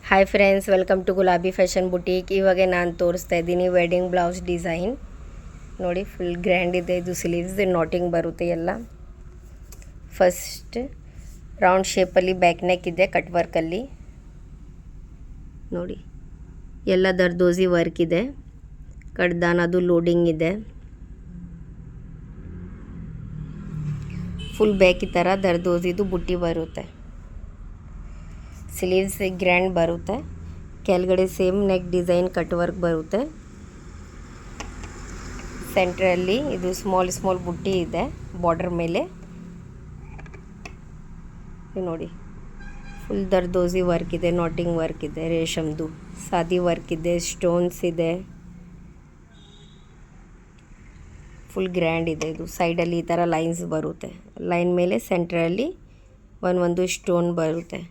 Hi friends, welcome to ಗುಲಾಬಿ fashion boutique. ಇವಾಗ ನಾನು ತೋರಿಸ್ತಾ ಇದ್ದೀನಿ ವೆಡ್ಡಿಂಗ್ ಬ್ಲೌಸ್ ಡಿಸೈನ್. ನೋಡಿ, ಫುಲ್ ಗ್ರ್ಯಾಂಡ್ ಇದೆ. ಇದು ಸ್ಲೀವ್ಸ್ ನಾಟಿಂಗ್ ಬರುತ್ತೆ ಎಲ್ಲ. ಫಸ್ಟ್ ರೌಂಡ್ ಶೇಪಲ್ಲಿ ಬ್ಯಾಕ್ ನೆಕ್ ಇದೆ, ಕಟ್ ವರ್ಕಲ್ಲಿ. ನೋಡಿ, ಎಲ್ಲ ದರ್ದೋಸಿ ವರ್ಕ್ ಇದೆ. ಕಡ್ದಾನದು ಲೋಡಿಂಗ್ ಇದೆ. ಫುಲ್ ಬ್ಯಾಕ್ ಈ ಥರ ದರ್ದೋಸಿದು ಬುಟ್ಟಿ ಬರುತ್ತೆ. ಸ್ಲೀವ್ಸ್ ಗ್ರ್ಯಾಂಡ್ ಬರುತ್ತೆ. ಕೆಳಗಡೆ same neck design cut work ಬರುತ್ತೆ. ಸೆಂಟ್ರಲ್ಲಿ ಇದು ಸ್ಮಾಲ್ ಬುಟ್ಟಿ ಇದೆ ಬಾರ್ಡರ್ ಮೇಲೆ. ನೋಡಿ, ಫುಲ್ ದರ್ದೋಸಿ ವರ್ಕ್ ಇದೆ, ನಾಟಿಂಗ್ ವರ್ಕ್ ಇದೆ, ರೇಷಮ್ದು ಸಾದಿ ವರ್ಕ್ ಇದೆ, ಸ್ಟೋನ್ಸ್ ಇದೆ. ಫುಲ್ ಗ್ರ್ಯಾಂಡ್ ಇದೆ. ಇದು ಸೈಡಲ್ಲಿ ಈ ಥರ ಲೈನ್ಸ್ ಬರುತ್ತೆ. ಲೈನ್ ಮೇಲೆ ಸೆಂಟ್ರಲ್ಲಿ ಒಂದು ಸ್ಟೋನ್ ಬರುತ್ತೆ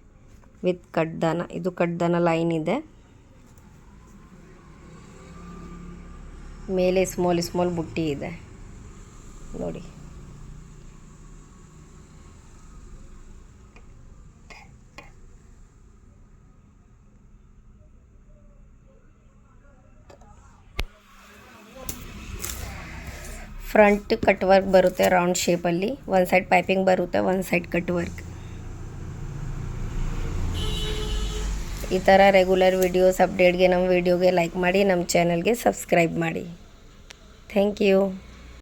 ವಿತ್ ಕಡ್ದಾನ. ಇದು ಕಡ್ದಾನ ಲೈನ್ ಇದೆ. ಮೇಲೆ ಸ್ಮಾಲ್ ಬುಟ್ಟಿ ಇದೆ. ನೋಡಿ, ಫ್ರಂಟ್ ಕಟ್ ವರ್ಕ್ ಬರುತ್ತೆ ರೌಂಡ್ ಶೇಪಲ್ಲಿ. ಒಂದು ಸೈಡ್ ಪೈಪಿಂಗ್ ಬರುತ್ತೆ, ಒಂದು ಸೈಡ್ ಕಟ್ ವರ್ಕ್. ಈ ಥರ ರೆಗ್ಯುಲರ್ ವಿಡಿಯೋಸ್ ಅಪ್ಡೇಟ್ಗೆ ನಮ್ಮ ವಿಡಿಯೋಗೆ ಲೈಕ್ ಮಾಡಿ, ನಮ್ಮ ಚಾನಲ್ಗೆ ಸಬ್ಸ್ಕ್ರೈಬ್ ಮಾಡಿ. Thank you.